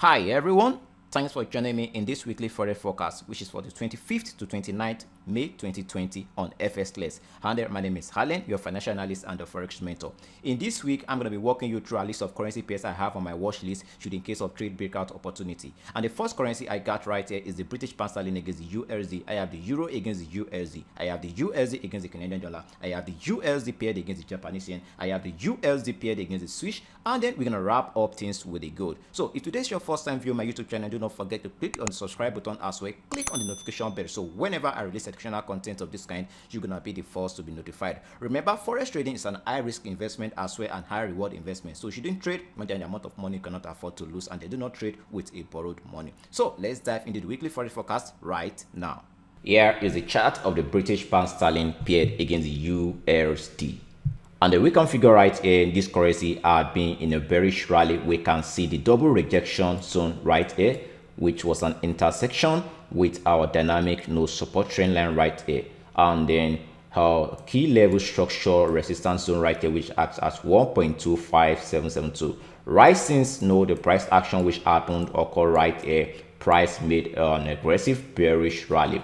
Hi everyone, thanks for joining me in this weekly Forex forecast, which is for the 25th to 29th May 2020 on FS. Hi, my name is Helen, your financial analyst and the Forex mentor. In this week, I'm going to be walking you through a list of currency pairs I have on my watch list should in case of trade breakout opportunity. And the first currency I got right here is the British pound sterling against the USD. I have the euro against the USD. I have the USD against the Canadian dollar. I have the USD paired against the Japanese yen. I have the USD paired against the Swiss. And then we're going to wrap up things with the gold. So if today's your first time viewing my YouTube channel, do not forget to click on the subscribe button as well. Click on the notification bell so whenever I release educational content of this kind, you're going to be the first to be notified. Remember, Forex trading is an high risk investment as well and high reward investment. So you shouldn't trade more than the amount of money you cannot afford to lose, and they do not trade with a borrowed money. So let's dive into the weekly Forex forecast right now. Here is a chart of the British pound sterling paired against the USD. And the weekend figure right here, this currency had been in a bearish rally. We can see the double rejection zone right here, which was an intersection with our dynamic no support trend line right here. And then our key level structure resistance zone right here, which acts as 1.25772. Right since the price action which happened occur right here, price made an aggressive bearish rally.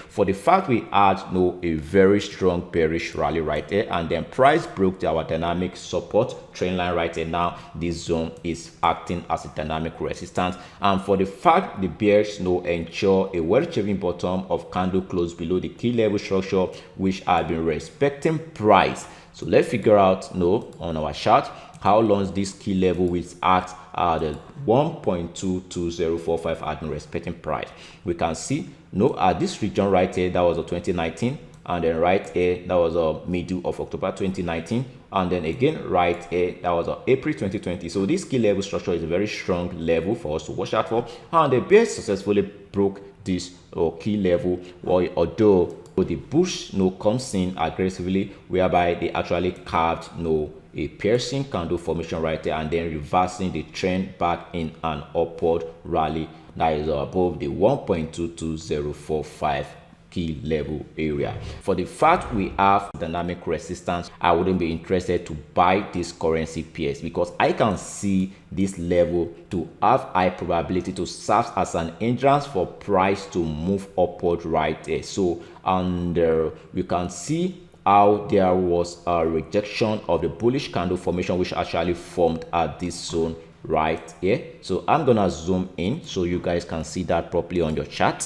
For the fact we had a very strong bearish rally right there, and then price broke our dynamic support trend line right there. Now this zone is acting as a dynamic resistance, and for the fact the bears ensure a well-achieving bottom of candle close below the key level structure which had been respecting price. So let's figure out on our chart how long this key level will act at the 1.22045 had been respecting price. We can see at this region right here, that was a 2019, and then right here that was a middle of October 2019, and then again right here that was April 2020. So this key level structure is a very strong level for us to watch out for, and the bear successfully broke this key level, although the bush comes in aggressively, whereby they actually carved a piercing candle formation right there, and then reversing the trend back in an upward rally that is above the 1.22045 key level area. For the fact we have dynamic resistance, I wouldn't be interested to buy this currency pairs because I can see this level to have high probability to serve as an hindrance for price to move upward right there. So and you can see how there was a rejection of the bullish candle formation which actually formed at this zone right here. So I'm gonna zoom in so you guys can see that properly on your chart.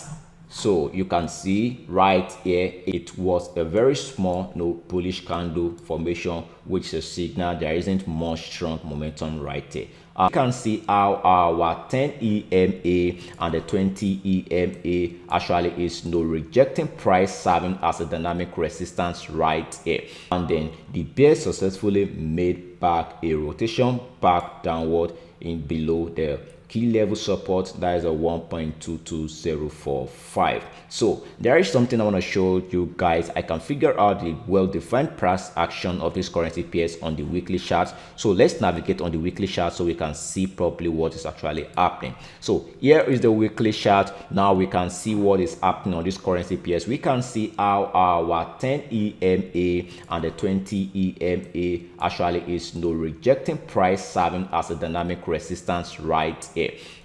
So you can see right here it was a very small bullish candle formation, which is a signal there isn't much strong momentum right here. You can see how our 10 EMA and the 20 EMA actually is rejecting price, serving as a dynamic resistance right here. And then the bear successfully made back a rotation back downward in below the key level support, that is a 1.22045. So there is something I want to show you guys. I can figure out the well-defined price action of this currency pairs on the weekly chart. So let's navigate on the weekly chart so we can see properly what is actually happening. So here is the weekly chart. Now we can see what is happening on this currency pairs. We can see how our 10 EMA and the 20 EMA actually is rejecting price, serving as a dynamic resistance right here.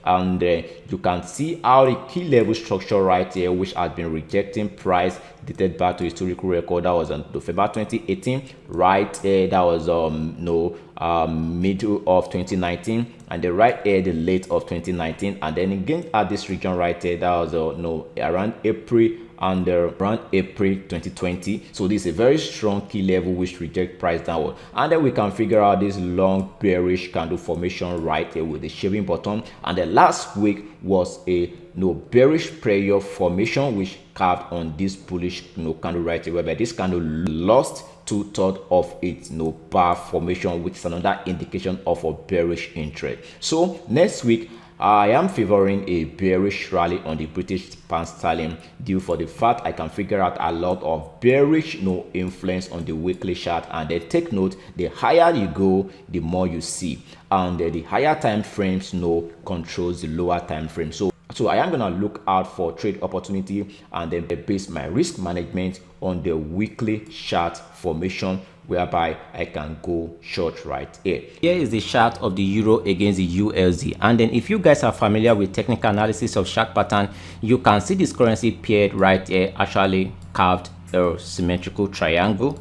And you can see how the key level structure right here, which has been rejecting price, dated back to historical record, that was on November 2018 right here, that was middle of 2019, and the right here the late of 2019, and then again at this region right here, that was around April and around April 2020. So this is a very strong key level which reject price downward, and then we can figure out this long bearish candle formation right here with the shaving bottom, and the last week was a bearish prayer formation which carved on this bullish candle right here, whereby this candle lost 2/3 of its bar formation, which is another indication of a bearish interest. So next week I am favoring a bearish rally on the British pound sterling due for the fact I can figure out a lot of bearish influence on the weekly chart, and then take note, the higher you go the more you see, and the higher time frames controls the lower time frame. So I am gonna look out for trade opportunity and then base my risk management on the weekly chart formation whereby I can go short right here. Here is the chart of the euro against the USD, and then if you guys are familiar with technical analysis of chart pattern, you can see this currency paired right here actually carved a symmetrical triangle.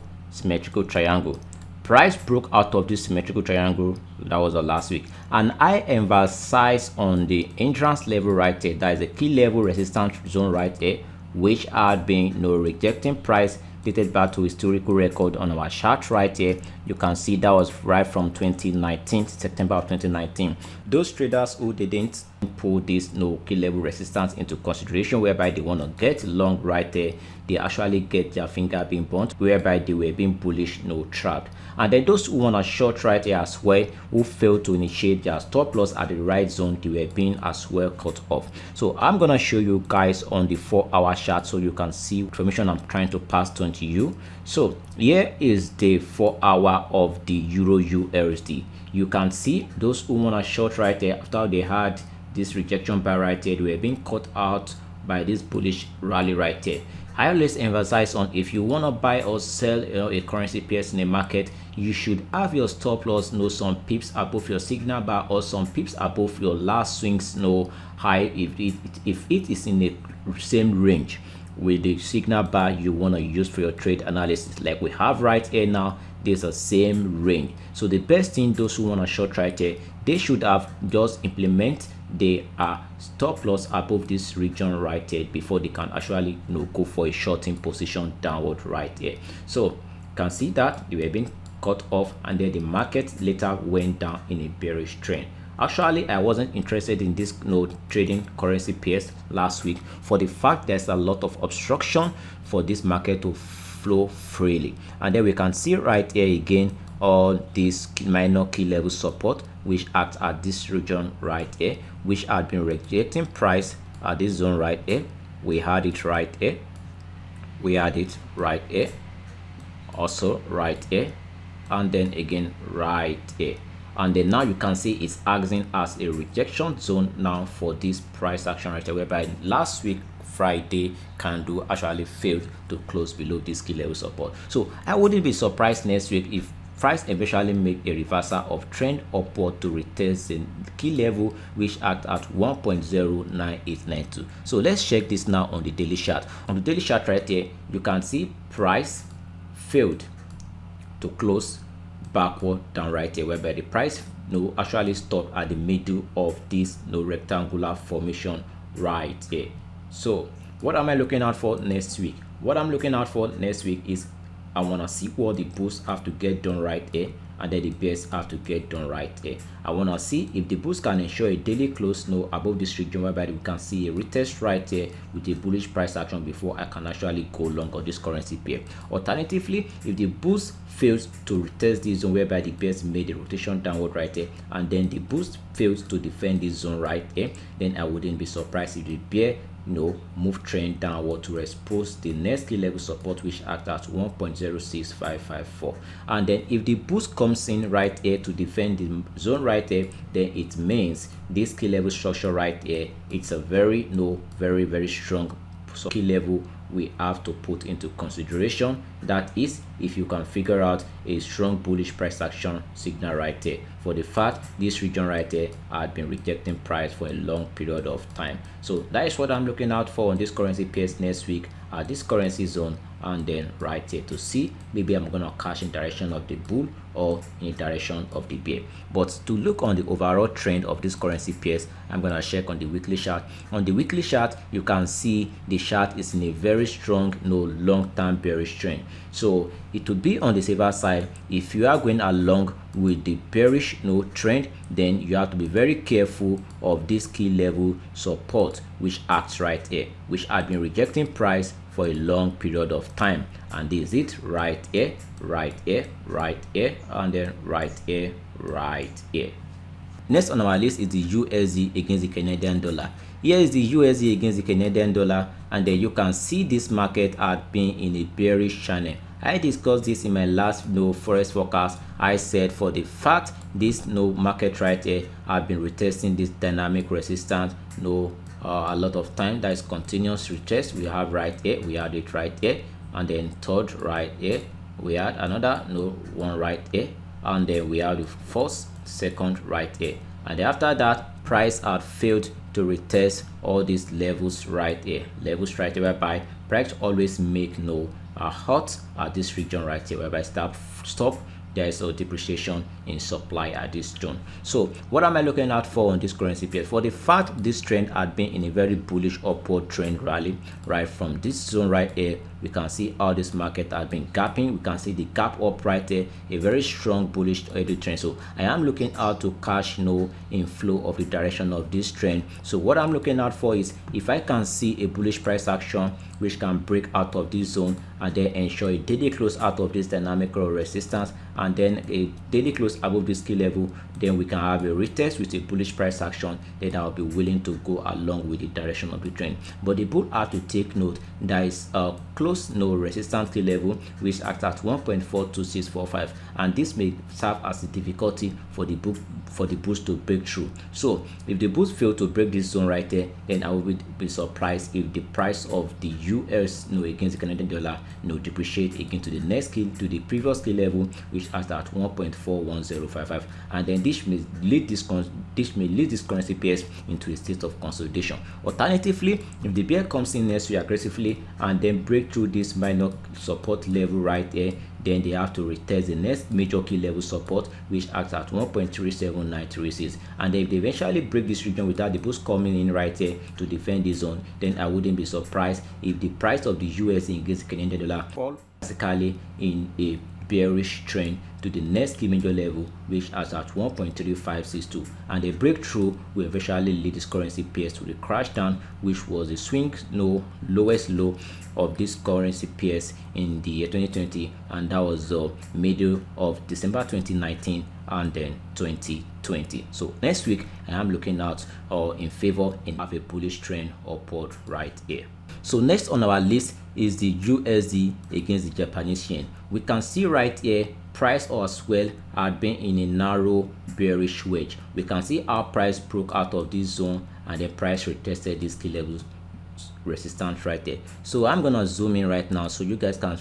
Price broke out of this symmetrical triangle. That was the last week, and I emphasize on the entrance level right there. That is a key level resistance zone right there, which had been rejecting price dated back to historical record on our chart right here. You can see that was right from 2019, September of 2019. Those traders who didn't pull this key level resistance into consideration, whereby they want to get long right there, they actually get their finger being burnt, whereby they were being bullish, trapped. And then those who want to short right here as well, who failed to initiate their stop loss at the right zone, they were being as well cut off. So I'm gonna show you guys on the 4-hour chart so you can see information I'm trying to pass to you. So here is the 4-hour of the euro USD. You can see those who want to short right there, after they had this rejection bar right there, they were being cut out by this bullish rally right there. I always emphasize on, if you want to buy or sell a currency pairs in the market, you should have your stop loss some pips above your signal bar or some pips above your last swings high, if it is in the same range with the signal bar you want to use for your trade analysis, like we have right here now. There's a same range. So the best thing, those who want to short right here, they should have just implement their stop loss above this region right here before they can actually go for a shorting position downward right here. So you can see that they were being cut off, and then the market later went down in a bearish trend. Actually, I wasn't interested in this trading currency pairs last week for the fact there's a lot of obstruction for this market to flow freely. And then we can see right here again all these minor key level support which act at this region right here, which had been rejecting price at this zone right here. We had it right here, we had it right here, also right here, and then again right here. And then now you can see it's acting as a rejection zone now for this price action right here, whereby last week Friday candle actually failed to close below this key level support. So I wouldn't be surprised next week if price eventually make a reversal of trend upward to retest the key level which act at 1.09892. So let's check this now on the daily chart. On the daily chart right here, you can see price failed to close backward down right here, whereby the price actually stopped at the middle of this rectangular formation right here. So what am I looking out for next week? What I'm looking out for next week is I want to see what the bulls have to get done right here, and then the bears have to get done right here. I want to see if the bulls can ensure a daily close above this region, whereby we can see a retest right here with a bullish price action before I can actually go long on this currency pair. Alternatively, if the bulls fails to retest this zone, whereby the bears made a rotation downward right here, and then the bulls fails to defend this zone right here, then I wouldn't be surprised if the bear move trend downward to expose the next key level support, which act at 1.06554. And then if the boost comes in right here to defend the zone right here, then it means this key level structure right here, it's a very very strong key level we have to put into consideration. That is, if you can figure out a strong bullish price action signal right there, for the fact this region right there had been rejecting price for a long period of time. So that is what I'm looking out for on this currency pairs next week at this currency zone, and then right here to see maybe I'm gonna cash in direction of the bull or in direction of the bear. But to look on the overall trend of this currency pairs, I'm gonna check on the weekly chart. On the weekly chart, you can see the chart is in a very strong long-term bearish trend. So it would be on the safer side if you are going along with the bearish trend, then you have to be very careful of this key level support which acts right here, which had been rejecting price for a long period of time. And this is it right here, right here, right here, and then right here, right here. Next on our list is the USD against the Canadian dollar. Here is the USD against the Canadian dollar, and then you can see this market had been in a bearish channel. I discussed this in my last Forex forecast. I said for the fact this market right here had been retesting this dynamic resistance a lot of time. That is continuous retest we have right here, we had it right here, and then third right here, we had another no one right here, and then we have the first, second right here, and then after that price had failed to retest all these levels right here, whereby price always make no hot at this region right here, whereby stop there is a depreciation in supply at this zone. So what am I looking out for on this currency pair? For the fact this trend had been in a very bullish upward trend rally right from this zone right here, we can see how this market had been gapping. We can see the gap up right there, a very strong bullish trend. So I am looking out to catch no inflow of the direction of this trend. So what I'm looking out for is if I can see a bullish price action which can break out of this zone and then ensure a daily close out of this dynamic resistance and then a daily close above this key level, then we can have a retest with a bullish price action. Then I'll be willing to go along with the direction of the trend. But the bull have to take note there is a close no resistance key level which acts at 1.42645, and this may serve as a difficulty for the bulls to break through. So if the bulls fail to break this zone right there, then I will be surprised if the price of the US against the Canadian dollar depreciate again to the next key, to the previous key level which acts at 1.41055, and then this may lead this currency pairs into a state of consolidation. Alternatively, if the bear comes in next week aggressively and then break through this minor support level right there, then they have to retest the next major key level support which acts at 1.37936, and then if they eventually break this region without the boost coming in right here to defend the zone, then I wouldn't be surprised if the price of the US against the Canadian dollar fall basically in a bearish trend to the next key major level which is at 1.3562, and a breakthrough will eventually lead this currency pairs to the crash down which was the swing lowest low of this currency pairs in the year 2020, and that was the middle of December 2019 and then 2020. So next week I am looking out in favor and have a bullish trend upward right here. So next on our list is the USD against the Japanese yen. We can see right here price as well had been in a narrow bearish wedge. We can see our price broke out of this zone and the price retested this key level resistance right there. So I'm gonna zoom in right now so you guys can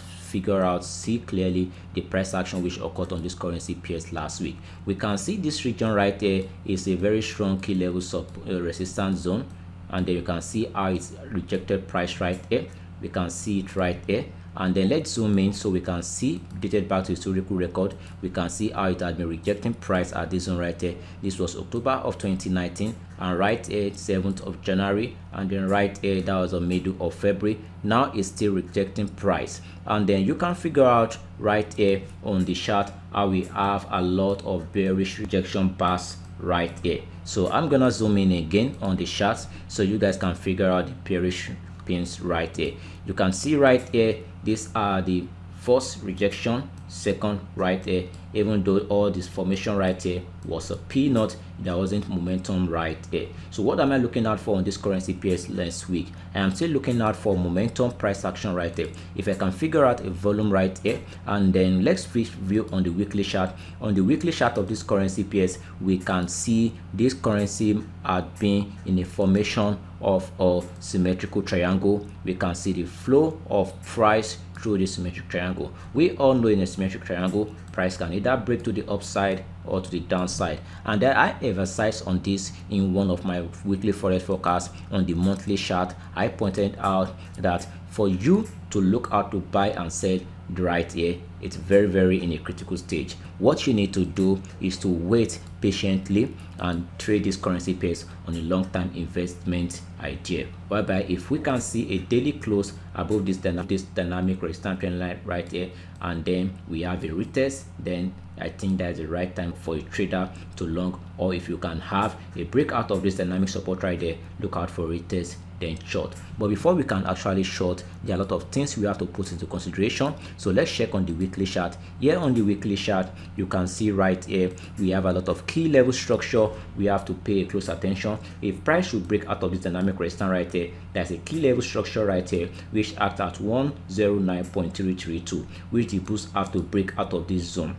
see clearly the price action which occurred on this currency pairs last week. We can see this region right there is a very strong key level resistance zone, and then you can see how it's rejected price right here. We can see it right here, and then let's zoom in so we can see dated back to historical record. We can see how it had been rejecting price at this zone right there. This was October of 2019, and right here 7th of January, and then right here that was the middle of February. Now it's still rejecting price, and then you can figure out right here on the chart how we have a lot of bearish rejection bars right here. So I'm gonna zoom in again on the charts so you guys can figure out the bearish pins right here. You can see right here these are the first rejection, second right here. Even though all this formation right here was a peanut, there wasn't momentum right here. So what am I looking out for on this currency pairs next week? I am still looking out for momentum price action right here. If I can figure out a volume right here, and then let's view on the weekly chart. On the weekly chart of this currency pairs, we can see this currency had been in a formation of a symmetrical triangle. We can see the flow of price through this symmetric triangle. We all know in a symmetric triangle, price can either break to the upside or to the downside, and then I emphasized on this in one of my weekly forex forecasts. On the monthly chart, I pointed out that for you to look out to buy and sell right here, it's very in a critical stage. What you need to do is to wait patiently and trade this currency pairs on a long-term investment idea, whereby if we can see a daily close above this dynamic resistance trend line right here, and then we have a retest, then I think that's the right time for a trader to long. Or if you can have a breakout of this dynamic support right there, look out for retest then short. But before we can actually short, there are a lot of things we have to put into consideration. So let's check on the weekly chart. Here on the weekly chart, you can see right here we have a lot of key level structure we have to pay close attention. If price should break out of this dynamic resistance right here, there's a key level structure right here which acts at 109.332, which the bulls have to break out of this zone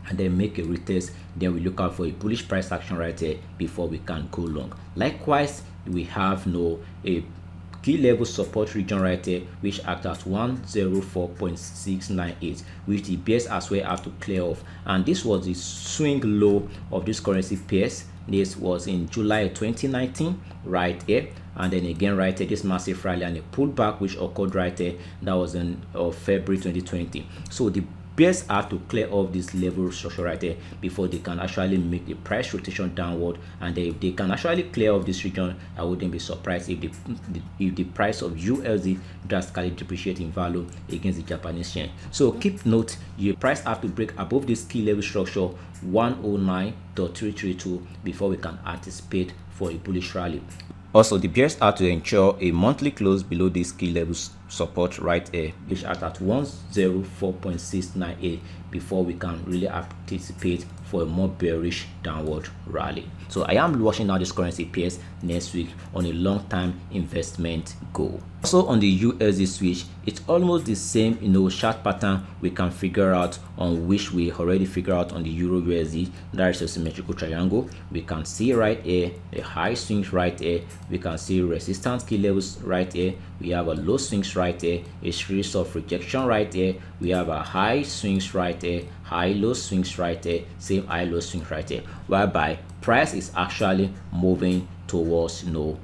and then make a retest. Then we look out for a bullish price action right here before we can go long. Likewise, we have a key level support region right there, which act at 104.698, which the bears as well have to clear off. And this was the swing low of this currency pairs. This was in July 2019 right here, and then again right here this massive rally and a pullback which occurred right here, that was in February 2020. So the bears have to clear off this level structure right there before they can actually make the price rotation downward. And if they can actually clear off this region, I wouldn't be surprised if the price of USD drastically depreciate in value against the Japanese yen. So keep note, your price have to break above this key level structure 109.332 before we can anticipate for a bullish rally. Also, the bears are to ensure a monthly close below this key level support right here, which are at 104.698 before we can really anticipate for a more bearish downward rally. So I am watching now this currency pairs next week on a long-term investment goal. Also on the USD switch, it's almost the same chart pattern we can figure out on which we already figure out on the Euro USD. That is a symmetrical triangle. We can see right here a high swings right here. We can see resistance key levels right here. We have a low swings right here, a series of rejection right here. We have a high swings right here, high low swings right here, same high low swings right here, whereby price is actually moving towards an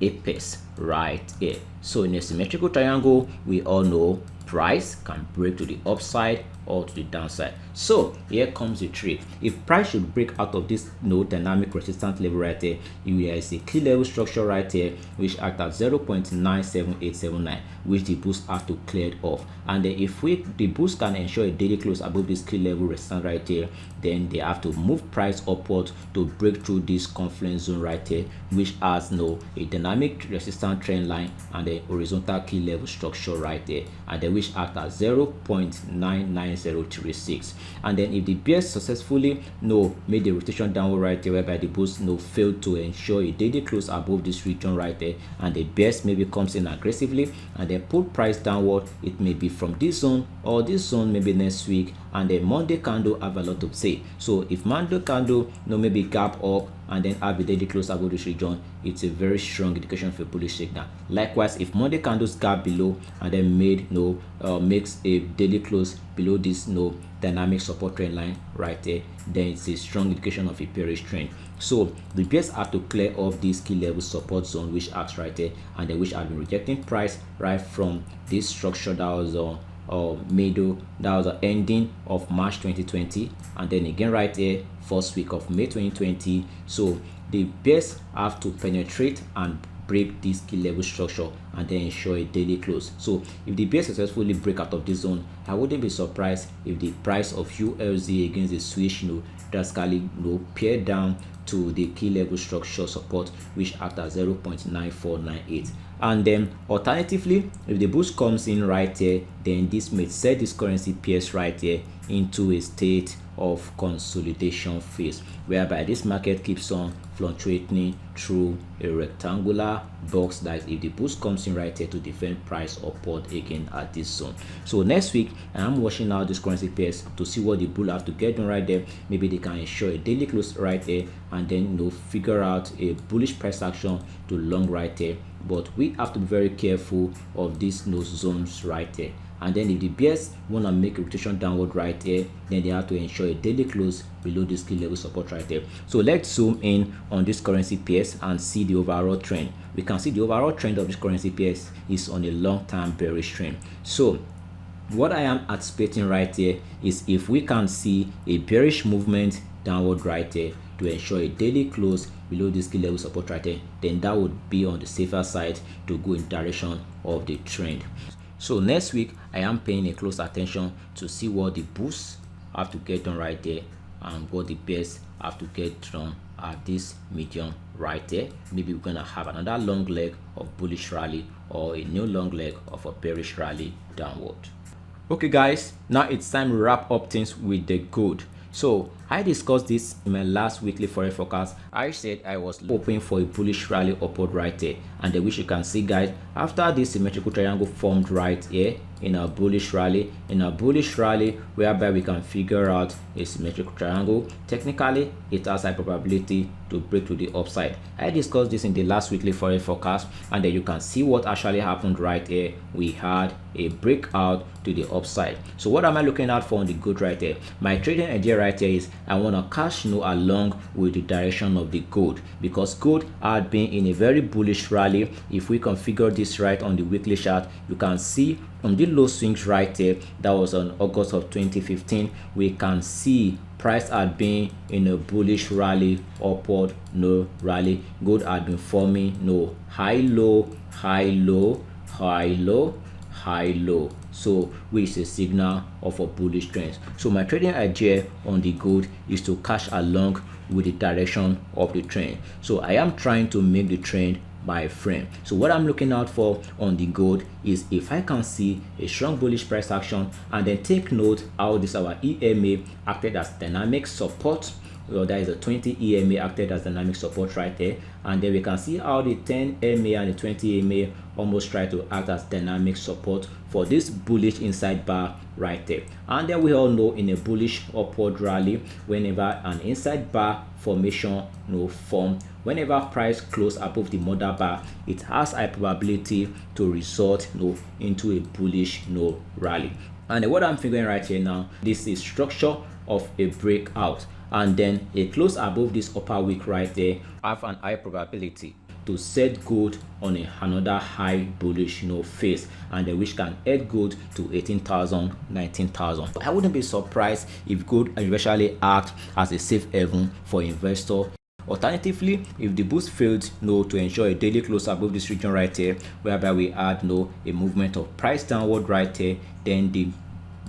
apex right here. So in a symmetrical triangle, we all know price can break to the upside or to the downside. So here comes the trick. If price should break out of this dynamic resistance level right here, there is a key level structure right here which act at 0.97879, which the boost have to clear off. And then if the boost can ensure a daily close above this key level resistance right here, then they have to move price upward to break through this confluence zone right here, which has a dynamic resistance trend line and a horizontal key level structure right there, and then which act at 0.99036. And then if the bears successfully made the rotation downward right there, whereby the boost failed to ensure a daily close above this region right there, and the bears maybe comes in aggressively and then pull price downward, it may be from this zone or this zone maybe next week, and then Monday candle have a lot to say. So if Monday candle maybe gap up and then have a daily close above this region, it's a very strong indication for a bullish signal. Likewise, if Monday candles gap below and then makes a daily close below this dynamic support trend line right there, then it's a strong indication of a bearish trend. So the bears have to clear off this key level support zone which acts right there, and then which have been rejecting price right from this structure that was that was the ending of March 2020, and then again right here first week of May 2020. So the bears have to penetrate and break this key level structure and then ensure a daily close. So if the bears successfully break out of this zone, I wouldn't be surprised if the price of USD against the switch drastically pair down to the key level structure support which act at 0.9498. And then alternatively, if the boost comes in right here, then this may set this currency pairs right here into a state of consolidation phase, whereby this market keeps on fluctuating through a rectangular box. That if the boost comes in right here to defend price upward again at this zone. So next week I am watching out this currency pairs to see what the bull have to get done right there. Maybe they can ensure a daily close right there and then figure out a bullish price action to long right there. But we have to be very careful of these zones right there. And then if the bears want to make a rotation downward right here, then they have to ensure a daily close below this key level support right there. So let's zoom in on this currency pairs and see the overall trend. We can see the overall trend of this currency pairs is on a long-term bearish trend. So what I am anticipating right here is if we can see a bearish movement downward right there to ensure a daily close below this key level support right there, then that would be on the safer side to go in direction of the trend. So next week I am paying a close attention to see what the bulls have to get done right there and what the bears have to get done at this medium right there. Maybe we're gonna have another long leg of bullish rally or a new long leg of a bearish rally downward. Okay guys, now it's time to wrap up things with the gold. So I discussed this in my last weekly forex forecast. I said I was hoping for a bullish rally upward right there, and then which you can see, guys, after this symmetrical triangle formed right here in a bullish rally, whereby we can figure out a symmetrical triangle. Technically, it has high probability to break to the upside. I discussed this in the last weekly forex forecast, and then you can see what actually happened right here. We had a breakout to the upside. So what am I looking out for on the gold right here? My trading idea right here is I want to cash along with the direction of the gold, because gold had been in a very bullish rally. If we configure this right on the weekly chart, you can see on the low swings right there, that was on August of 2015, we can see price had been in a bullish rally, upward no rally. Gold had been forming no high low, high low, high low, high low, so which is a signal of a bullish trend. So my trading idea on the gold is to cash along with the direction of the trend. So I am trying to make the trend my friend. So what I'm looking out for on the gold is if I can see a strong bullish price action, and then take note how this our EMA acted as dynamic support. Well, that is a 20 EMA acted as dynamic support right there, and then we can see how the 10 EMA and the 20 EMA almost try to act as dynamic support for this bullish inside bar right there. And then we all know in a bullish upward rally, whenever an inside bar formation form, whenever price close above the mother bar, it has high probability to result into a bullish rally. And then what I'm figuring right here now, this is structure of a breakout, and then a close above this upper wick right there have an high probability to set gold on another high bullish phase, and then which can head gold to 18,000, 19,000. I wouldn't be surprised if gold eventually act as a safe haven for investor. Alternatively, if the boost failed to ensure a daily close above this region right here, whereby we had a movement of price downward right here, then the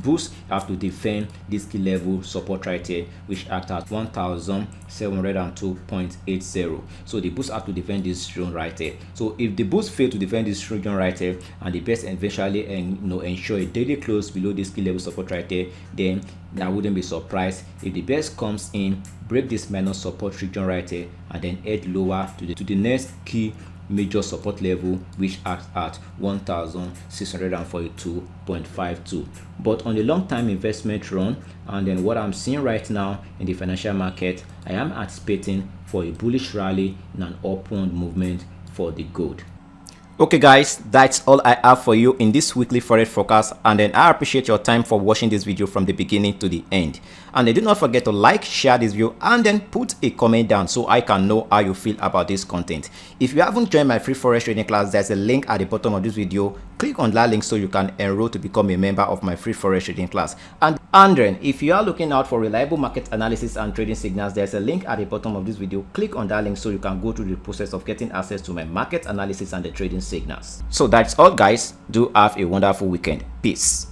boost have to defend this key level support right here, which act at 1702.80. so the boost have to defend this region right here. So if the boost fail to defend this region right here, and the best eventually ensure a daily close below this key level support right here, then I wouldn't be surprised if the best comes in, break this minor support region right here, and then head lower to the next key major support level, which acts at 1642.52. but on the long time investment run, and then what I'm seeing right now in the financial market, I am anticipating for a bullish rally and an upward movement for the gold. Okay guys, that's all I have for you in this weekly forex forecast, and then I appreciate your time for watching this video from the beginning to the end. And then do not forget to like, share this video, and then put a comment down so I can know how you feel about this content. If you haven't joined my free forex trading class, there's a link at the bottom of this video. Click on that link so you can enroll to become a member of my free forex trading class. And then if you are looking out for reliable market analysis and trading signals, there's a link at the bottom of this video. Click on that link so you can go through the process of getting access to my market analysis and the trading signals. So that's all guys. Do have a wonderful weekend. Peace.